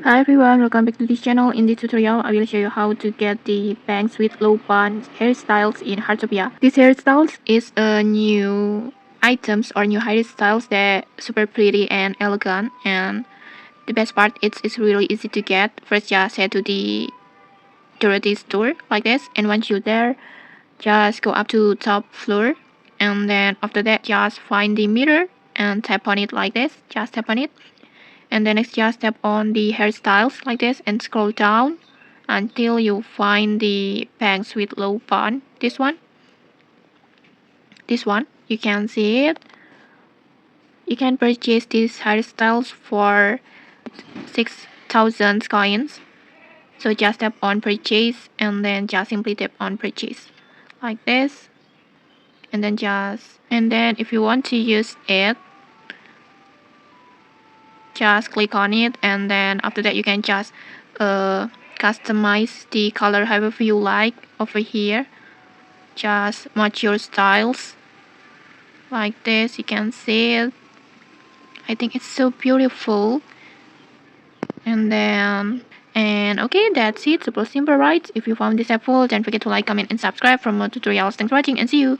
Hi everyone, welcome back to this channel. In this tutorial, I will show you how to get the bangs with low bun hairstyles in Hearttopia. This hairstyles is a new items or new hairstyles that super pretty and elegant, and the best part it's really easy to get. First, just head to the charity store like this, and once you're there, just go up to top floor, and then after that just find the mirror and tap on it like this. Just tap on it, and then next just tap on the hairstyles like this and scroll down until you find the bangs with low bun. This one you can see it. You can purchase these hairstyles for 6,000 coins. So just tap on purchase, and then just simply tap on purchase like this, and then if you want to use it, just click on it, and then after that you can just customize the color however you like over here. Just match your styles like this. You can see it. I think it's so beautiful. And okay, that's it. Super simple, right? If you found this helpful, don't forget to like, comment, and subscribe for more tutorials. Thanks for watching, and see you.